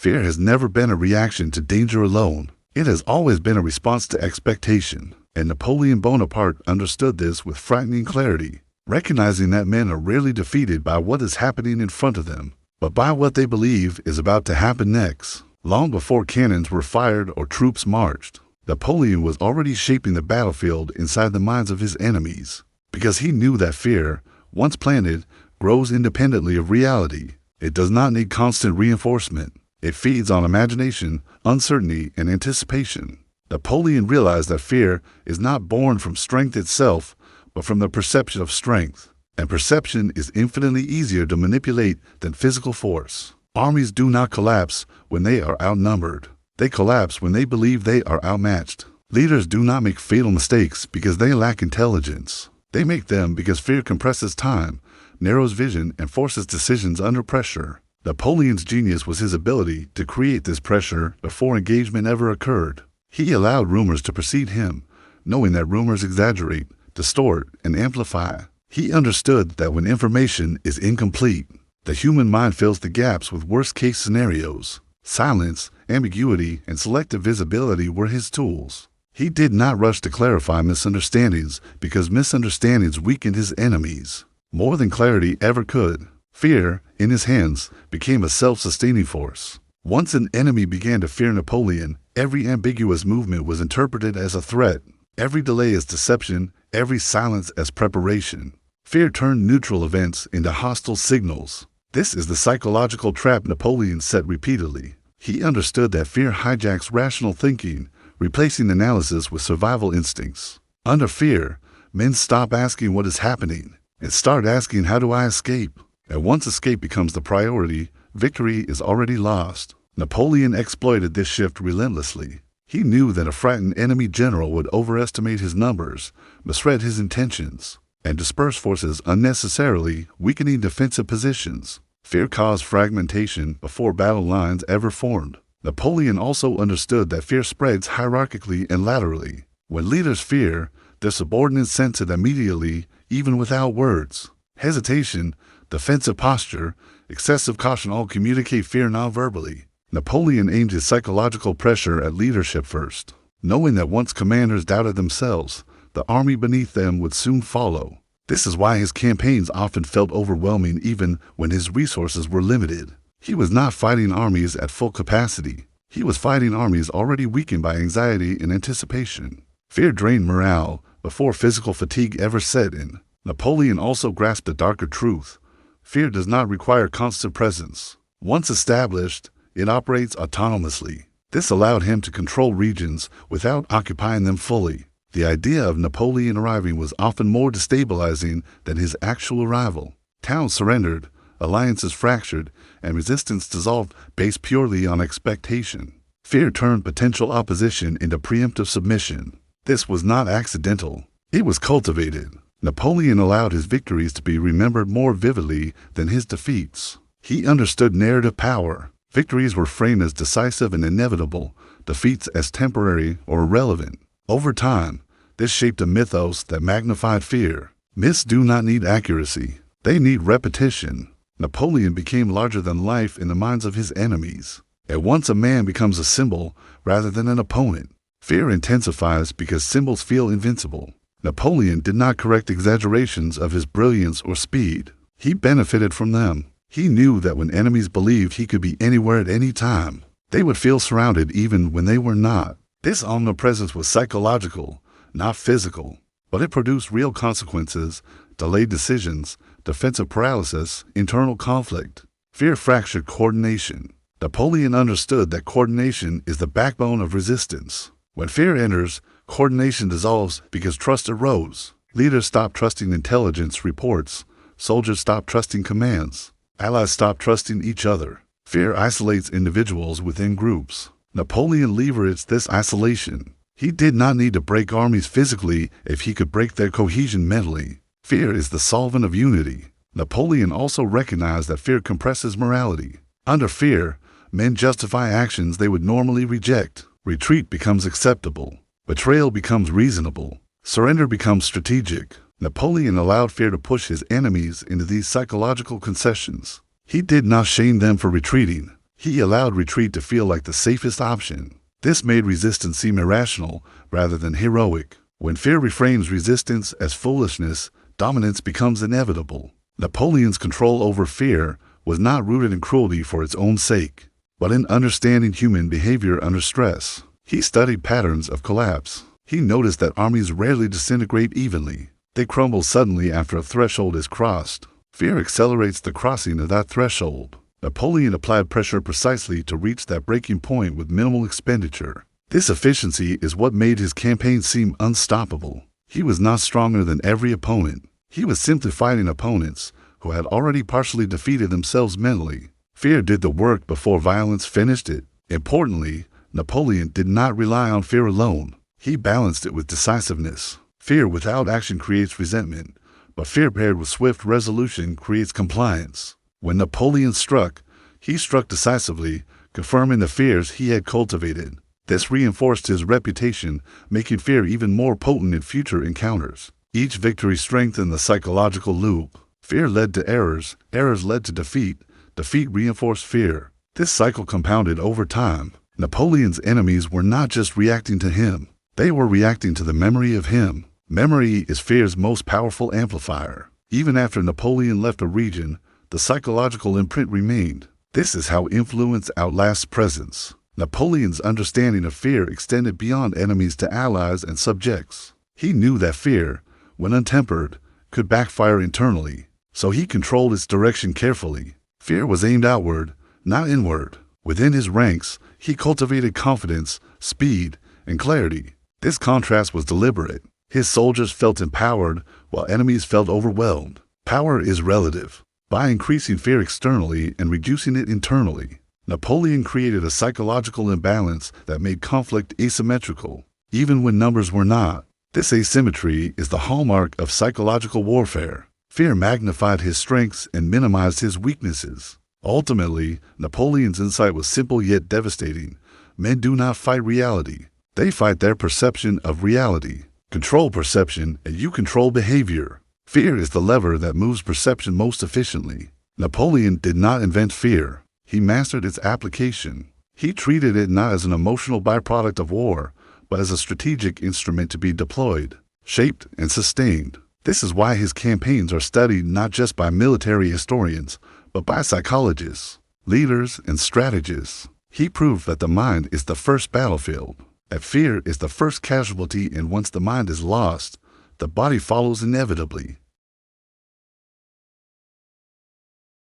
Fear has never been a reaction to danger alone. It has always been a response to expectation, and Napoleon Bonaparte understood this with frightening clarity, recognizing that men are rarely defeated by what is happening in front of them, but by what they believe is about to happen next. Long before cannons were fired or troops marched, Napoleon was already shaping the battlefield inside the minds of his enemies, because he knew that fear, once planted, grows independently of reality. It does not need constant reinforcement. It feeds on imagination, uncertainty, and anticipation. Napoleon realized that fear is not born from strength itself, but from the perception of strength. And perception is infinitely easier to manipulate than physical force. Armies do not collapse when they are outnumbered. They collapse when they believe they are outmatched. Leaders do not make fatal mistakes because they lack intelligence. They make them because fear compresses time, narrows vision, and forces decisions under pressure. Napoleon's genius was his ability to create this pressure before engagement ever occurred. He allowed rumors to precede him, knowing that rumors exaggerate, distort, and amplify. He understood that when information is incomplete, the human mind fills the gaps with worst-case scenarios. Silence, ambiguity, and selective visibility were his tools. He did not rush to clarify misunderstandings because misunderstandings weakened his enemies more than clarity ever could. Fear, in his hands, became a self-sustaining force. Once an enemy began to fear Napoleon, every ambiguous movement was interpreted as a threat, every delay as deception, every silence as preparation. Fear turned neutral events into hostile signals. This is the psychological trap Napoleon set repeatedly. He understood that fear hijacks rational thinking, replacing analysis with survival instincts. Under fear, men stop asking what is happening and start asking, how do I escape? And once escape becomes the priority, victory is already lost. Napoleon exploited this shift relentlessly. He knew that a frightened enemy general would overestimate his numbers, misread his intentions, and disperse forces unnecessarily, weakening defensive positions. Fear caused fragmentation before battle lines ever formed. Napoleon also understood that fear spreads hierarchically and laterally. When leaders fear, their subordinates sense it immediately, even without words. Hesitation, defensive posture, excessive caution all communicate fear non-verbally. Napoleon aimed his psychological pressure at leadership first, knowing that once commanders doubted themselves, the army beneath them would soon follow. This is why his campaigns often felt overwhelming even when his resources were limited. He was not fighting armies at full capacity. He was fighting armies already weakened by anxiety and anticipation. Fear drained morale before physical fatigue ever set in. Napoleon also grasped a darker truth. Fear does not require constant presence. Once established, it operates autonomously. This allowed him to control regions without occupying them fully. The idea of Napoleon arriving was often more destabilizing than his actual arrival. Towns surrendered, alliances fractured, and resistance dissolved based purely on expectation. Fear turned potential opposition into preemptive submission. This was not accidental. It was cultivated. Napoleon allowed his victories to be remembered more vividly than his defeats. He understood narrative power. Victories were framed as decisive and inevitable, defeats as temporary or irrelevant. Over time, this shaped a mythos that magnified fear. Myths do not need accuracy. They need repetition. Napoleon became larger than life in the minds of his enemies. At once a man becomes a symbol rather than an opponent. Fear intensifies because symbols feel invincible. Napoleon did not correct exaggerations of his brilliance or speed. He benefited from them. He knew that when enemies believed he could be anywhere at any time, they would feel surrounded even when they were not. This omnipresence was psychological, not physical, but it produced real consequences, delayed decisions, defensive paralysis, internal conflict. Fear fractured coordination. Napoleon understood that coordination is the backbone of resistance. When fear enters, coordination dissolves because trust erodes. Leaders stop trusting intelligence reports. Soldiers stop trusting commands. Allies stop trusting each other. Fear isolates individuals within groups. Napoleon leveraged this isolation. He did not need to break armies physically if he could break their cohesion mentally. Fear is the solvent of unity. Napoleon also recognized that fear compresses morality. Under fear, men justify actions they would normally reject. Retreat becomes acceptable. Betrayal becomes reasonable. Surrender becomes strategic. Napoleon allowed fear to push his enemies into these psychological concessions. He did not shame them for retreating. He allowed retreat to feel like the safest option. This made resistance seem irrational rather than heroic. When fear reframes resistance as foolishness, dominance becomes inevitable. Napoleon's control over fear was not rooted in cruelty for its own sake, but in understanding human behavior under stress. He studied patterns of collapse. He noticed that armies rarely disintegrate evenly. They crumble suddenly after a threshold is crossed. Fear accelerates the crossing of that threshold. Napoleon applied pressure precisely to reach that breaking point with minimal expenditure. This efficiency is what made his campaign seem unstoppable. He was not stronger than every opponent. He was simply fighting opponents who had already partially defeated themselves mentally. Fear did the work before violence finished it. Importantly, Napoleon did not rely on fear alone. He balanced it with decisiveness. Fear without action creates resentment, but fear paired with swift resolution creates compliance. When Napoleon struck, he struck decisively, confirming the fears he had cultivated. This reinforced his reputation, making fear even more potent in future encounters. Each victory strengthened the psychological loop. Fear led to errors, errors led to defeat, defeat reinforced fear. This cycle compounded over time. Napoleon's enemies were not just reacting to him, they were reacting to the memory of him. Memory is fear's most powerful amplifier. Even after Napoleon left a region, the psychological imprint remained. This is how influence outlasts presence. Napoleon's understanding of fear extended beyond enemies to allies and subjects. He knew that fear, when untempered, could backfire internally, so he controlled its direction carefully. Fear was aimed outward, not inward. Within his ranks, he cultivated confidence, speed, and clarity. This contrast was deliberate. His soldiers felt empowered, while enemies felt overwhelmed. Power is relative. By increasing fear externally and reducing it internally, Napoleon created a psychological imbalance that made conflict asymmetrical, even when numbers were not. This asymmetry is the hallmark of psychological warfare. Fear magnified his strengths and minimized his weaknesses. Ultimately, Napoleon's insight was simple yet devastating. Men do not fight reality. They fight their perception of reality. Control perception, and you control behavior. Fear is the lever that moves perception most efficiently. Napoleon did not invent fear. He mastered its application. He treated it not as an emotional byproduct of war, but as a strategic instrument to be deployed, shaped, and sustained. This is why his campaigns are studied not just by military historians, but by psychologists, leaders, and strategists. He proved that the mind is the first battlefield, that fear is the first casualty, and once the mind is lost, the body follows inevitably.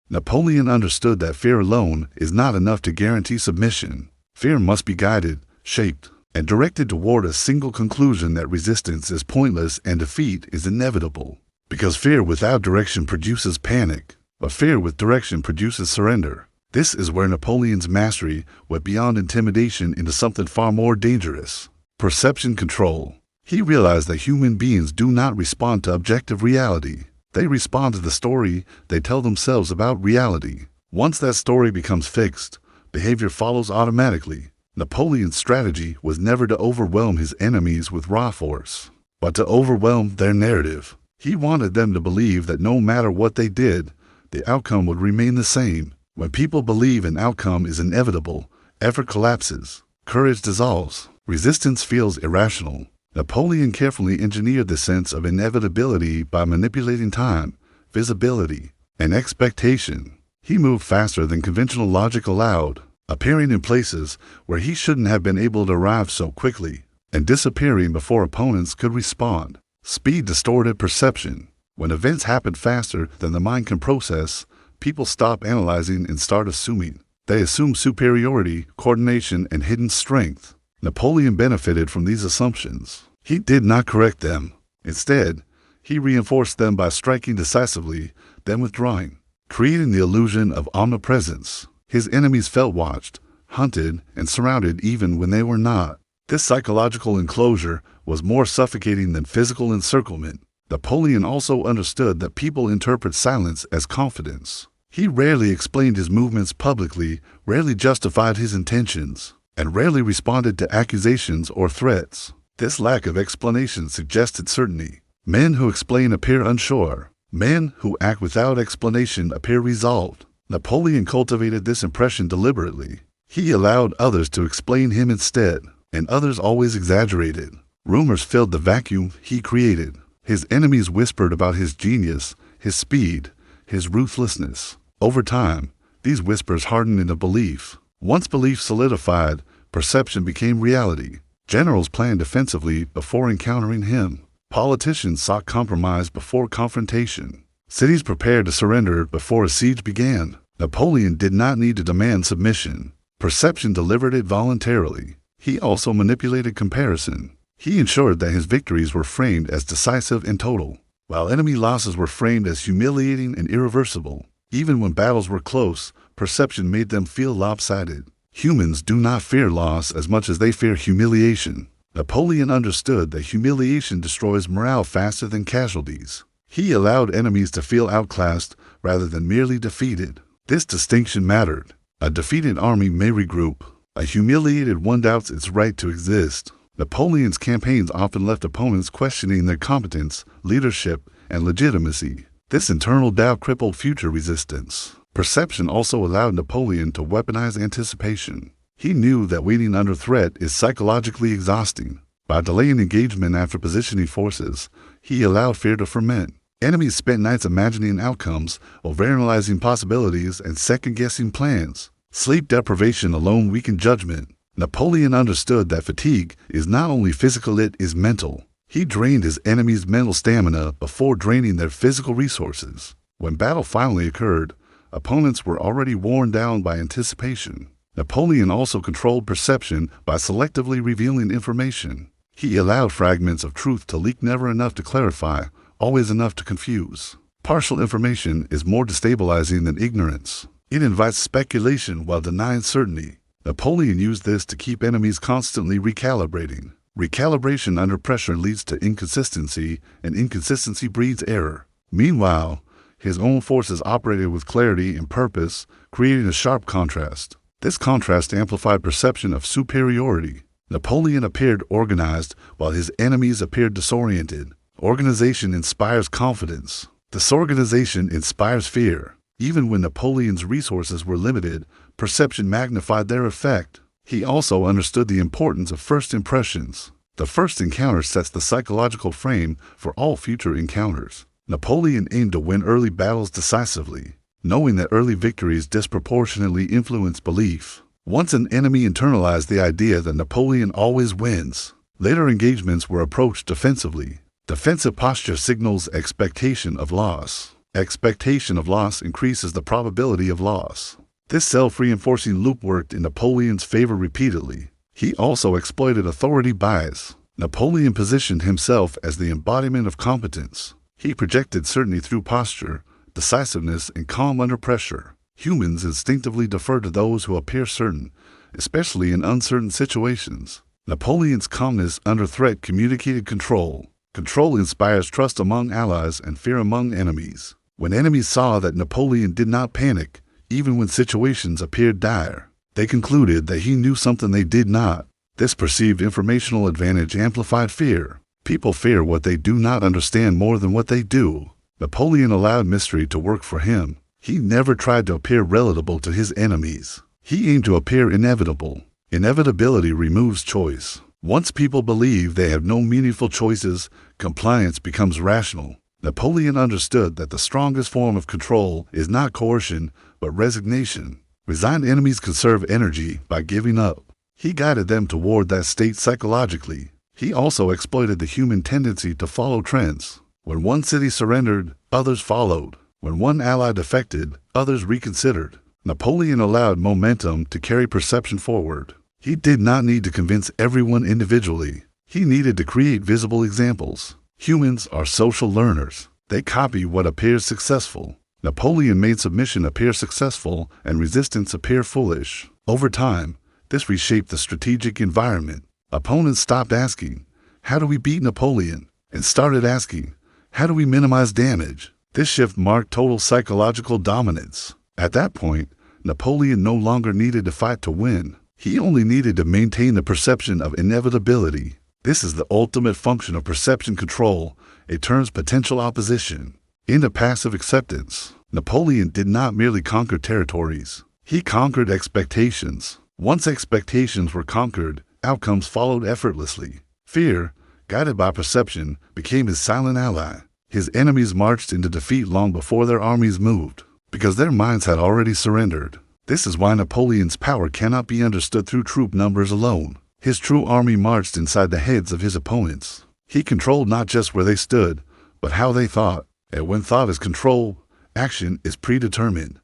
Napoleon understood that fear alone is not enough to guarantee submission. Fear must be guided, shaped, and directed toward a single conclusion: that resistance is pointless and defeat is inevitable. Because fear without direction produces panic, but fear with direction produces surrender. This is where Napoleon's mastery went beyond intimidation into something far more dangerous: perception control. He realized that human beings do not respond to objective reality. They respond to the story they tell themselves about reality. Once that story becomes fixed, behavior follows automatically. Napoleon's strategy was never to overwhelm his enemies with raw force, but to overwhelm their narrative. He wanted them to believe that no matter what they did, the outcome would remain the same. When people believe an outcome is inevitable, effort collapses, courage dissolves, resistance feels irrational. Napoleon carefully engineered the sense of inevitability by manipulating time, visibility, and expectation. He moved faster than conventional logic allowed, appearing in places where he shouldn't have been able to arrive so quickly, and disappearing before opponents could respond. Speed distorted perception. When events happen faster than the mind can process, people stop analyzing and start assuming. They assume superiority, coordination, and hidden strength. Napoleon benefited from these assumptions. He did not correct them. Instead, he reinforced them by striking decisively, then withdrawing, creating the illusion of omnipresence. His enemies felt watched, hunted, and surrounded even when they were not. This psychological enclosure was more suffocating than physical encirclement. Napoleon also understood that people interpret silence as confidence. He rarely explained his movements publicly, rarely justified his intentions, and rarely responded to accusations or threats. This lack of explanation suggested certainty. Men who explain appear unsure. Men who act without explanation appear resolved. Napoleon cultivated this impression deliberately. He allowed others to explain him instead, and others always exaggerated. Rumors filled the vacuum he created. His enemies whispered about his genius, his speed, his ruthlessness. Over time, these whispers hardened into belief. Once belief solidified, perception became reality. Generals planned defensively before encountering him. Politicians sought compromise before confrontation. Cities prepared to surrender before a siege began. Napoleon did not need to demand submission. Perception delivered it voluntarily. He also manipulated comparison. He ensured that his victories were framed as decisive and total, while enemy losses were framed as humiliating and irreversible. Even when battles were close, perception made them feel lopsided. Humans do not fear loss as much as they fear humiliation. Napoleon understood that humiliation destroys morale faster than casualties. He allowed enemies to feel outclassed rather than merely defeated. This distinction mattered. A defeated army may regroup. A humiliated one doubts its right to exist. Napoleon's campaigns often left opponents questioning their competence, leadership, and legitimacy. This internal doubt crippled future resistance. Perception also allowed Napoleon to weaponize anticipation. He knew that waiting under threat is psychologically exhausting. By delaying engagement after positioning forces, he allowed fear to ferment. Enemies spent nights imagining outcomes, overanalyzing possibilities, and second-guessing plans. Sleep deprivation alone weakened judgment. Napoleon understood that fatigue is not only physical, it is mental. He drained his enemies' mental stamina before draining their physical resources. When battle finally occurred, opponents were already worn down by anticipation. Napoleon also controlled perception by selectively revealing information. He allowed fragments of truth to leak, never enough to clarify, always enough to confuse. Partial information is more destabilizing than ignorance. It invites speculation while denying certainty. Napoleon used this to keep enemies constantly recalibrating. Recalibration under pressure leads to inconsistency, and inconsistency breeds error. Meanwhile, his own forces operated with clarity and purpose, creating a sharp contrast. This contrast amplified perception of superiority. Napoleon appeared organized, while his enemies appeared disoriented. Organization inspires confidence. Disorganization inspires fear. Even when Napoleon's resources were limited, perception magnified their effect. He also understood the importance of first impressions. The first encounter sets the psychological frame for all future encounters. Napoleon aimed to win early battles decisively, knowing that early victories disproportionately influence belief. Once an enemy internalized the idea that Napoleon always wins, later engagements were approached defensively. Defensive posture signals expectation of loss. Expectation of loss increases the probability of loss. This self-reinforcing loop worked in Napoleon's favor repeatedly. He also exploited authority bias. Napoleon positioned himself as the embodiment of competence. He projected certainty through posture, decisiveness, and calm under pressure. Humans instinctively defer to those who appear certain, especially in uncertain situations. Napoleon's calmness under threat communicated control. Control inspires trust among allies and fear among enemies. When enemies saw that Napoleon did not panic, even when situations appeared dire, they concluded that he knew something they did not. This perceived informational advantage amplified fear. People fear what they do not understand more than what they do. Napoleon allowed mystery to work for him. He never tried to appear relatable to his enemies. He aimed to appear inevitable. Inevitability removes choice. Once people believe they have no meaningful choices, compliance becomes rational. Napoleon understood that the strongest form of control is not coercion, but resignation. Resigned enemies conserve energy by giving up. He guided them toward that state psychologically. He also exploited the human tendency to follow trends. When one city surrendered, others followed. When one ally defected, others reconsidered. Napoleon allowed momentum to carry perception forward. He did not need to convince everyone individually. He needed to create visible examples. Humans are social learners. They copy what appears successful. Napoleon made submission appear successful and resistance appear foolish. Over time, this reshaped the strategic environment. Opponents stopped asking, "How do we beat Napoleon?" and started asking, "How do we minimize damage?" This shift marked total psychological dominance. At that point, Napoleon no longer needed to fight to win. He only needed to maintain the perception of inevitability. This is the ultimate function of perception control. It turns potential opposition into passive acceptance. Napoleon did not merely conquer territories. He conquered expectations. Once expectations were conquered, outcomes followed effortlessly. Fear, guided by perception, became his silent ally. His enemies marched into defeat long before their armies moved, because their minds had already surrendered. This is why Napoleon's power cannot be understood through troop numbers alone. His true army marched inside the heads of his opponents. He controlled not just where they stood, but how they thought. And when thought is controlled, action is predetermined.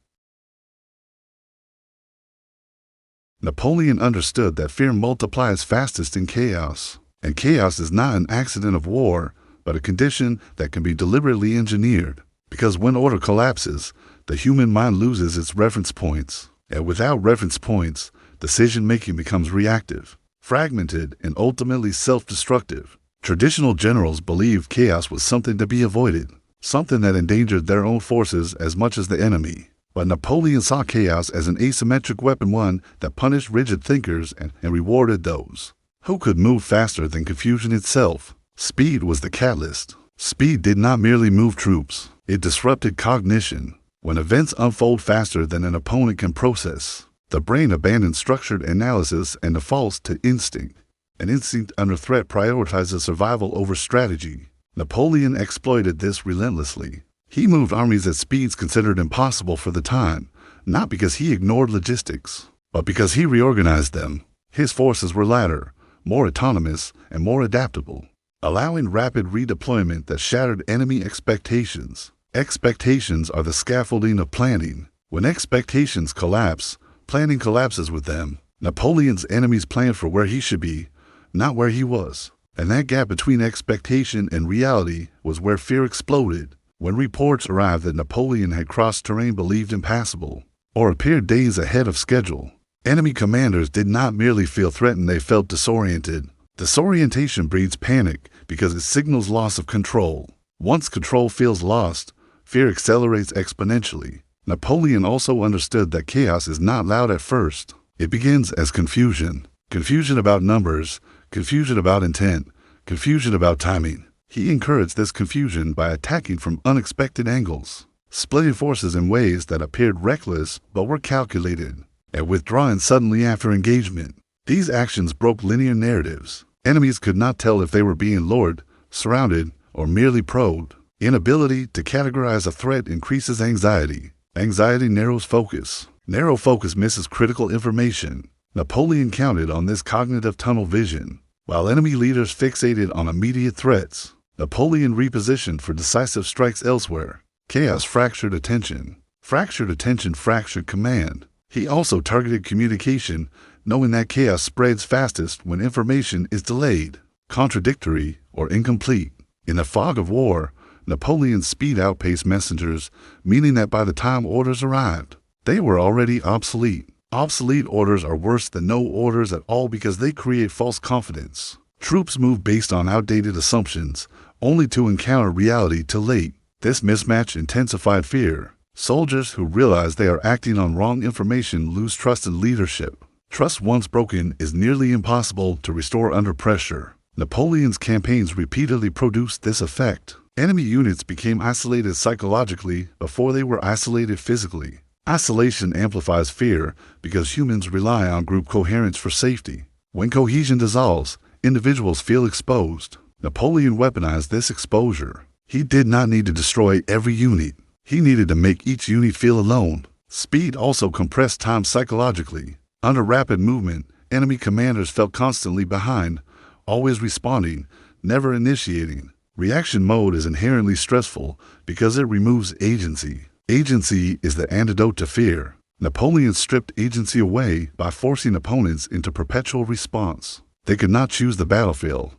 Napoleon understood that fear multiplies fastest in chaos, and chaos is not an accident of war, but a condition that can be deliberately engineered. Because when order collapses, the human mind loses its reference points, and without reference points, decision-making becomes reactive, fragmented, and ultimately self-destructive. Traditional generals believed chaos was something to be avoided, something that endangered their own forces as much as the enemy. But Napoleon saw chaos as an asymmetric weapon, one that punished rigid thinkers and rewarded those who could move faster than confusion itself. Speed was the catalyst. Speed did not merely move troops, it disrupted cognition. When events unfold faster than an opponent can process, the brain abandons structured analysis and defaults to instinct. An instinct under threat prioritizes survival over strategy. Napoleon exploited this relentlessly. He moved armies at speeds considered impossible for the time, not because he ignored logistics, but because he reorganized them. His forces were lighter, more autonomous, and more adaptable, allowing rapid redeployment that shattered enemy expectations. Expectations are the scaffolding of planning. When expectations collapse, planning collapses with them. Napoleon's enemies planned for where he should be, not where he was. And that gap between expectation and reality was where fear exploded. When reports arrived that Napoleon had crossed terrain believed impassable, or appeared days ahead of schedule, enemy commanders did not merely feel threatened, they felt disoriented. Disorientation breeds panic because it signals loss of control. Once control feels lost, fear accelerates exponentially. Napoleon also understood that chaos is not loud at first. It begins as confusion. Confusion about numbers, confusion about intent, confusion about timing. He encouraged this confusion by attacking from unexpected angles, splitting forces in ways that appeared reckless but were calculated, and withdrawing suddenly after engagement. These actions broke linear narratives. Enemies could not tell if they were being lured, surrounded, or merely probed. Inability to categorize a threat increases anxiety. Anxiety narrows focus. Narrow focus misses critical information. Napoleon counted on this cognitive tunnel vision. While enemy leaders fixated on immediate threats, Napoleon repositioned for decisive strikes elsewhere. Chaos fractured attention. Fractured attention fractured command. He also targeted communication, knowing that chaos spreads fastest when information is delayed, contradictory, or incomplete. In the fog of war, Napoleon's speed outpaced messengers, meaning that by the time orders arrived, they were already obsolete. Obsolete orders are worse than no orders at all because they create false confidence. Troops move based on outdated assumptions, only to encounter reality too late. This mismatch intensified fear. Soldiers who realize they are acting on wrong information lose trust in leadership. Trust once broken is nearly impossible to restore under pressure. Napoleon's campaigns repeatedly produced this effect. Enemy units became isolated psychologically before they were isolated physically. Isolation amplifies fear because humans rely on group coherence for safety. When cohesion dissolves, individuals feel exposed. Napoleon weaponized this exposure. He did not need to destroy every unit. He needed to make each unit feel alone. Speed also compressed time psychologically. Under rapid movement, enemy commanders felt constantly behind, always responding, never initiating. Reaction mode is inherently stressful because it removes agency. Agency is the antidote to fear. Napoleon stripped agency away by forcing opponents into perpetual response. They could not choose the battlefield,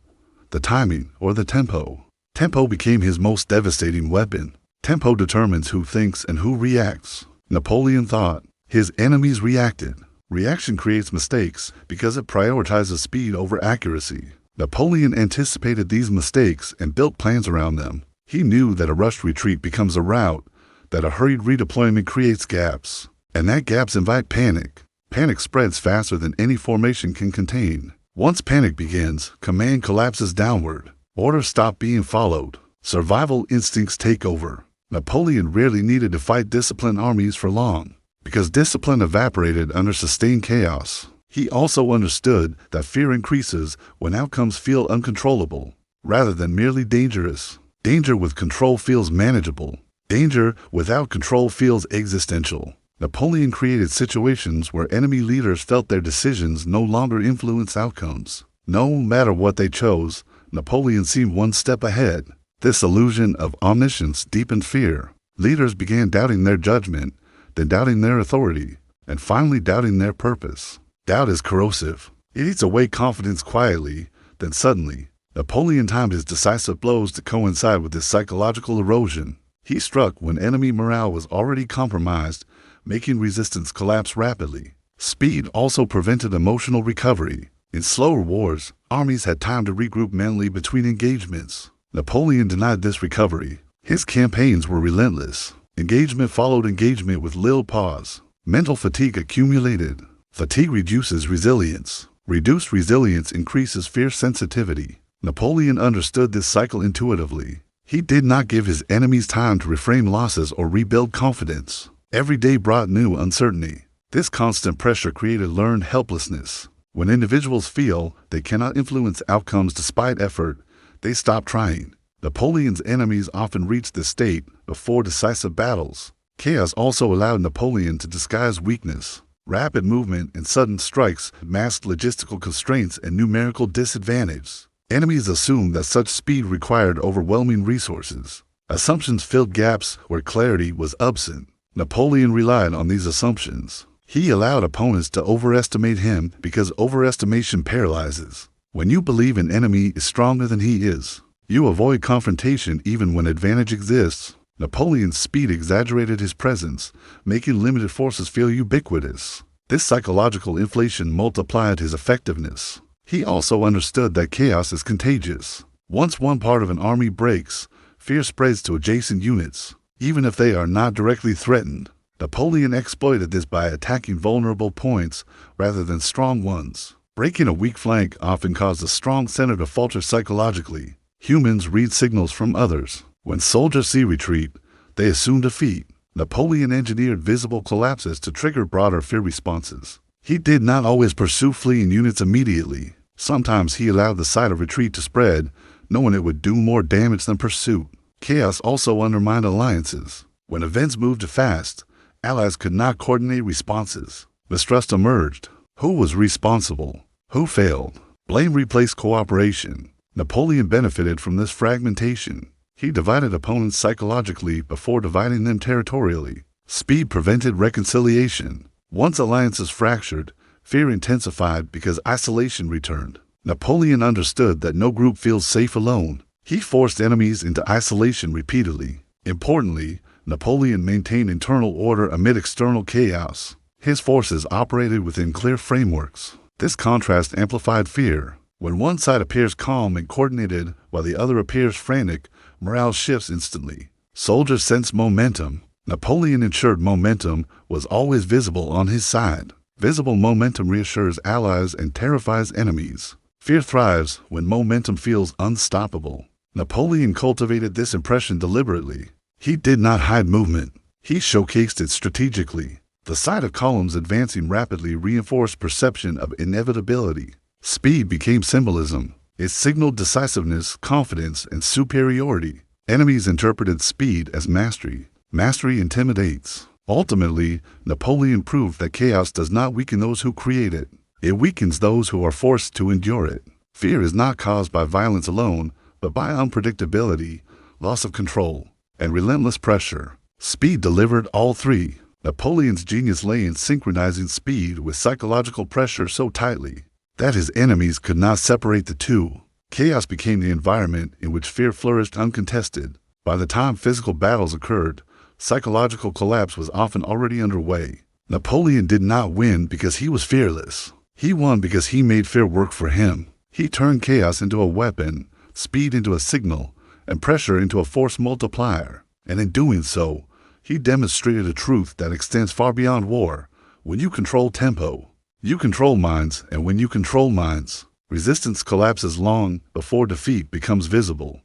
the timing, or the tempo. Tempo became his most devastating weapon. Tempo determines who thinks and who reacts. Napoleon thought. His enemies reacted. Reaction creates mistakes because it prioritizes speed over accuracy. Napoleon anticipated these mistakes and built plans around them. He knew that a rushed retreat becomes a rout, that a hurried redeployment creates gaps, and that gaps invite panic. Panic spreads faster than any formation can contain. Once panic begins, command collapses downward. Orders stop being followed. Survival instincts take over. Napoleon rarely needed to fight disciplined armies for long, because discipline evaporated under sustained chaos. He also understood that fear increases when outcomes feel uncontrollable, rather than merely dangerous. Danger with control feels manageable. Danger without control feels existential. Napoleon created situations where enemy leaders felt their decisions no longer influenced outcomes. No matter what they chose, Napoleon seemed one step ahead. This illusion of omniscience deepened fear. Leaders began doubting their judgment, then doubting their authority, and finally doubting their purpose. Doubt is corrosive. It eats away confidence quietly, then suddenly, Napoleon timed his decisive blows to coincide with this psychological erosion. He struck when enemy morale was already compromised, making resistance collapse rapidly. Speed also prevented emotional recovery. In slower wars, armies had time to regroup mentally between engagements. Napoleon denied this recovery. His campaigns were relentless. Engagement followed engagement with little pause. Mental fatigue accumulated. Fatigue reduces resilience. Reduced resilience increases fear sensitivity. Napoleon understood this cycle intuitively. He did not give his enemies time to reframe losses or rebuild confidence. Every day brought new uncertainty. This constant pressure created learned helplessness. When individuals feel they cannot influence outcomes despite effort, they stop trying. Napoleon's enemies often reached this state before decisive battles. Chaos also allowed Napoleon to disguise weakness. Rapid movement and sudden strikes masked logistical constraints and numerical disadvantage. Enemies assumed that such speed required overwhelming resources. Assumptions filled gaps where clarity was absent. Napoleon relied on these assumptions. He allowed opponents to overestimate him because overestimation paralyzes. When you believe an enemy is stronger than he is, you avoid confrontation even when advantage exists. Napoleon's speed exaggerated his presence, making limited forces feel ubiquitous. This psychological inflation multiplied his effectiveness. He also understood that chaos is contagious. Once one part of an army breaks, fear spreads to adjacent units, even if they are not directly threatened. Napoleon exploited this by attacking vulnerable points rather than strong ones. Breaking a weak flank often caused a strong center to falter psychologically. Humans read signals from others. When soldiers see retreat, they assume defeat. Napoleon engineered visible collapses to trigger broader fear responses. He did not always pursue fleeing units immediately. Sometimes he allowed the sight of retreat to spread, knowing it would do more damage than pursuit. Chaos also undermined alliances. When events moved fast, allies could not coordinate responses. Mistrust emerged. Who was responsible? Who failed? Blame replaced cooperation. Napoleon benefited from this fragmentation. He divided opponents psychologically before dividing them territorially. Speed prevented reconciliation. Once alliances fractured, fear intensified because isolation returned. Napoleon understood that no group feels safe alone. He forced enemies into isolation repeatedly. Importantly, Napoleon maintained internal order amid external chaos. His forces operated within clear frameworks. This contrast amplified fear. When one side appears calm and coordinated while the other appears frantic, morale shifts instantly. Soldiers sense momentum. Napoleon ensured momentum was always visible on his side. Visible momentum reassures allies and terrifies enemies. Fear thrives when momentum feels unstoppable. Napoleon cultivated this impression deliberately. He did not hide movement. He showcased it strategically. The sight of columns advancing rapidly reinforced perception of inevitability. Speed became symbolism. It signaled decisiveness, confidence, and superiority. Enemies interpreted speed as mastery. Mastery intimidates. Ultimately, Napoleon proved that chaos does not weaken those who create it. It weakens those who are forced to endure it. Fear is not caused by violence alone, but by unpredictability, loss of control, and relentless pressure. Speed delivered all three. Napoleon's genius lay in synchronizing speed with psychological pressure so tightly that his enemies could not separate the two. Chaos became the environment in which fear flourished uncontested. By the time physical battles occurred, psychological collapse was often already underway. Napoleon did not win because he was fearless. He won because he made fear work for him. He turned chaos into a weapon, speed into a signal, and pressure into a force multiplier. And in doing so, he demonstrated a truth that extends far beyond war. When you control tempo, you control minds, and when you control minds, resistance collapses long before defeat becomes visible.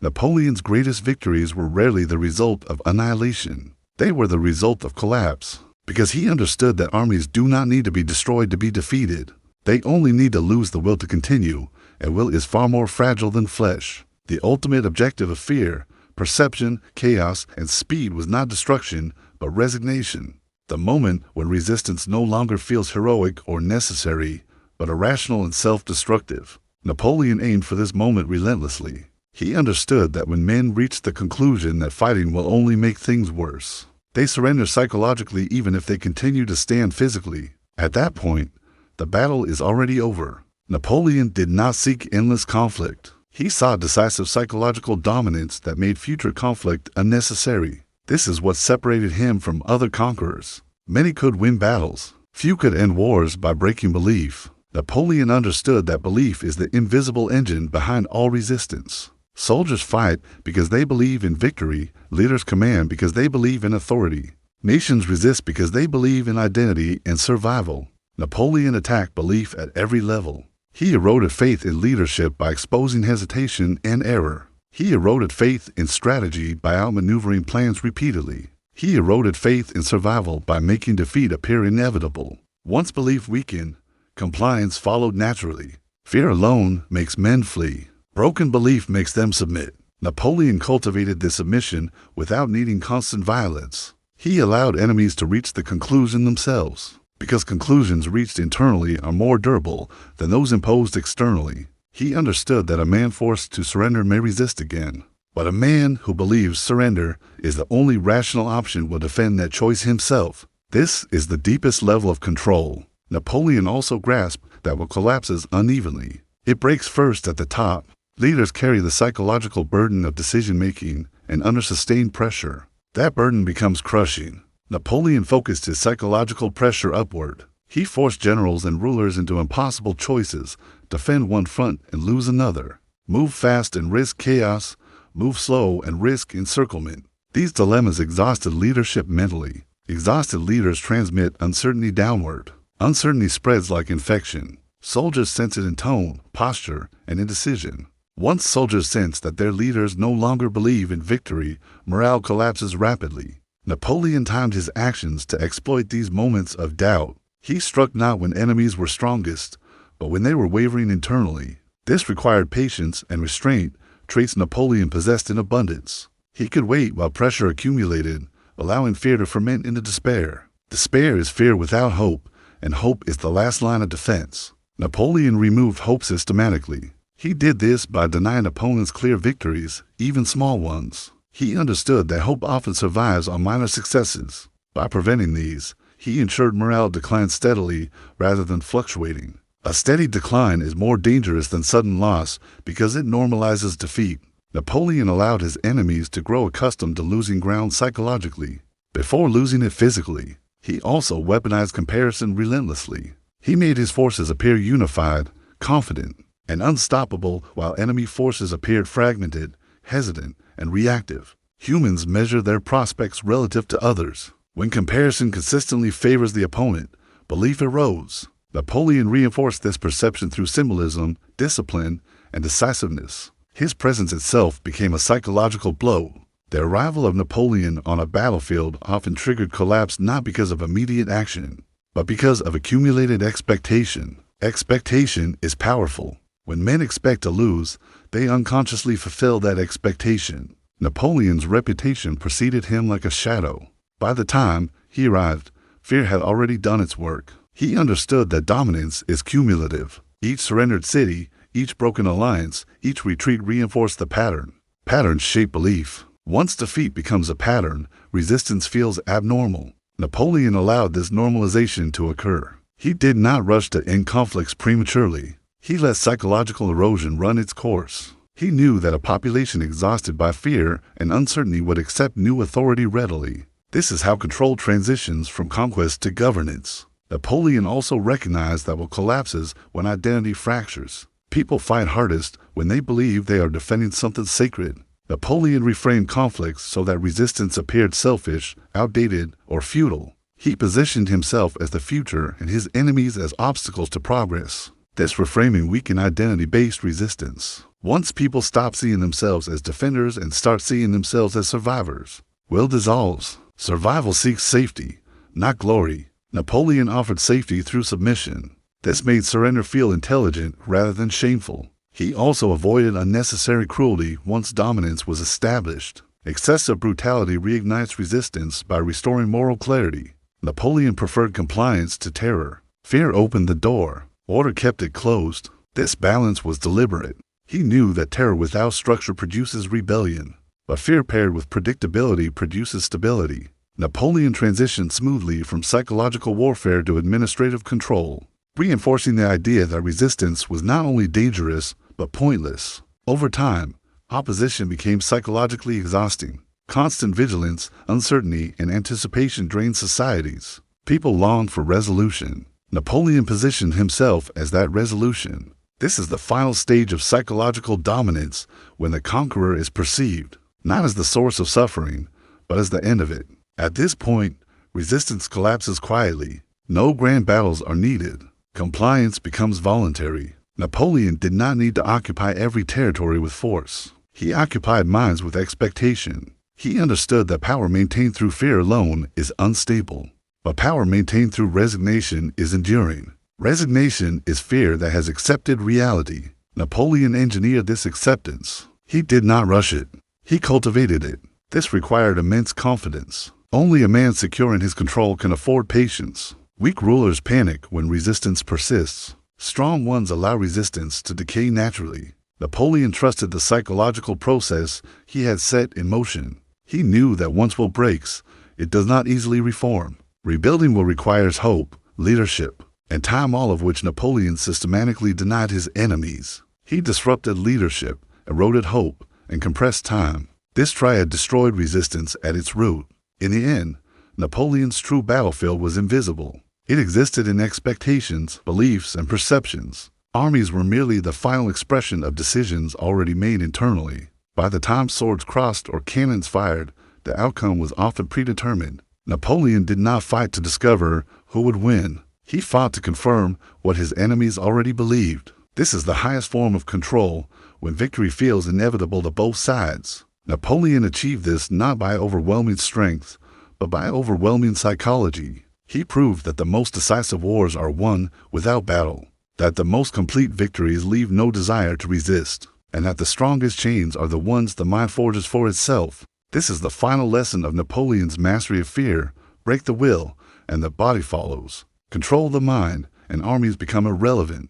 Napoleon's greatest victories were rarely the result of annihilation. They were the result of collapse, because he understood that armies do not need to be destroyed to be defeated. They only need to lose the will to continue, and will is far more fragile than flesh. The ultimate objective of fear, perception, chaos, and speed was not destruction, but resignation. The moment when resistance no longer feels heroic or necessary, but irrational and self-destructive. Napoleon aimed for this moment relentlessly. He understood that when men reach the conclusion that fighting will only make things worse, they surrender psychologically even if they continue to stand physically. At that point, the battle is already over. Napoleon did not seek endless conflict. He sought decisive psychological dominance that made future conflict unnecessary. This is what separated him from other conquerors. Many could win battles. Few could end wars by breaking belief. Napoleon understood that belief is the invisible engine behind all resistance. Soldiers fight because they believe in victory. Leaders command because they believe in authority. Nations resist because they believe in identity and survival. Napoleon attacked belief at every level. He eroded faith in leadership by exposing hesitation and error. He eroded faith in strategy by outmaneuvering plans repeatedly. He eroded faith in survival by making defeat appear inevitable. Once belief weakened, compliance followed naturally. Fear alone makes men flee. Broken belief makes them submit. Napoleon cultivated this submission without needing constant violence. He allowed enemies to reach the conclusion themselves, because conclusions reached internally are more durable than those imposed externally. He understood that a man forced to surrender may resist again, but a man who believes surrender is the only rational option will defend that choice himself. This is the deepest level of control. Napoleon also grasped that what collapses unevenly, it breaks first at the top. Leaders carry the psychological burden of decision-making, and under sustained pressure, that burden becomes crushing. Napoleon focused his psychological pressure upward. He forced generals and rulers into impossible choices: defend one front and lose another, move fast and risk chaos, move slow and risk encirclement. These dilemmas exhausted leadership mentally. Exhausted leaders transmit uncertainty downward. Uncertainty spreads like infection. Soldiers sense it in tone, posture, and indecision. Once soldiers sense that their leaders no longer believe in victory, morale collapses rapidly. Napoleon timed his actions to exploit these moments of doubt. He struck not when enemies were strongest, but when they were wavering internally. This required patience and restraint, traits Napoleon possessed in abundance. He could wait while pressure accumulated, allowing fear to ferment into despair. Despair is fear without hope, and hope is the last line of defense. Napoleon removed hope systematically. He did this by denying opponents clear victories, even small ones. He understood that hope often survives on minor successes. By preventing these, he ensured morale declined steadily rather than fluctuating. A steady decline is more dangerous than sudden loss because it normalizes defeat. Napoleon allowed his enemies to grow accustomed to losing ground psychologically before losing it physically. He also weaponized comparison relentlessly. He made his forces appear unified, confident, and unstoppable, while enemy forces appeared fragmented, hesitant, and reactive. Humans measure their prospects relative to others. When comparison consistently favors the opponent, belief erodes. Napoleon reinforced this perception through symbolism, discipline, and decisiveness. His presence itself became a psychological blow. The arrival of Napoleon on a battlefield often triggered collapse not because of immediate action, but because of accumulated expectation. Expectation is powerful. When men expect to lose, they unconsciously fulfill that expectation. Napoleon's reputation preceded him like a shadow. By the time he arrived, fear had already done its work. He understood that dominance is cumulative. Each surrendered city, each broken alliance, each retreat reinforced the pattern. Patterns shape belief. Once defeat becomes a pattern, resistance feels abnormal. Napoleon allowed this normalization to occur. He did not rush to end conflicts prematurely. He let psychological erosion run its course. He knew that a population exhausted by fear and uncertainty would accept new authority readily. This is how control transitions from conquest to governance. Napoleon also recognized that what collapses when identity fractures. People fight hardest when they believe they are defending something sacred. Napoleon reframed conflicts so that resistance appeared selfish, outdated, or futile. He positioned himself as the future and his enemies as obstacles to progress. This reframing weakened identity-based resistance. Once people stop seeing themselves as defenders and start seeing themselves as survivors, will dissolves. Survival seeks safety, not glory. Napoleon offered safety through submission. This made surrender feel intelligent rather than shameful. He also avoided unnecessary cruelty once dominance was established. Excessive brutality reignites resistance by restoring moral clarity. Napoleon preferred compliance to terror. Fear opened the door. Order kept it closed. This balance was deliberate. He knew that terror without structure produces rebellion, but fear paired with predictability produces stability. Napoleon transitioned smoothly from psychological warfare to administrative control, reinforcing the idea that resistance was not only dangerous, but pointless. Over time, opposition became psychologically exhausting. Constant vigilance, uncertainty, and anticipation drained societies. People longed for resolution. Napoleon positioned himself as that resolution. This is the final stage of psychological dominance, when the conqueror is perceived not as the source of suffering, but as the end of it. At this point, resistance collapses quietly. No grand battles are needed. Compliance becomes voluntary. Napoleon did not need to occupy every territory with force. He occupied minds with expectation. He understood that power maintained through fear alone is unstable, but power maintained through resignation is enduring. Resignation is fear that has accepted reality. Napoleon engineered this acceptance. He did not rush it. He cultivated it. This required immense confidence. Only a man secure in his control can afford patience. Weak rulers panic when resistance persists. Strong ones allow resistance to decay naturally. Napoleon trusted the psychological process he had set in motion. He knew that once will breaks, it does not easily reform. Rebuilding will requires hope, leadership, and time, all of which Napoleon systematically denied his enemies. He disrupted leadership, eroded hope, and compressed time. This triad destroyed resistance at its root. In the end, Napoleon's true battlefield was invisible. It existed in expectations, beliefs, and perceptions. Armies were merely the final expression of decisions already made internally. By the time swords crossed or cannons fired, the outcome was often predetermined. Napoleon did not fight to discover who would win. He fought to confirm what his enemies already believed. This is the highest form of control, when victory feels inevitable to both sides. Napoleon achieved this not by overwhelming strength, but by overwhelming psychology. He proved that the most decisive wars are won without battle, that the most complete victories leave no desire to resist, and that the strongest chains are the ones the mind forges for itself. This is the final lesson of Napoleon's mastery of fear. Break the will, and the body follows. Control the mind, and armies become irrelevant.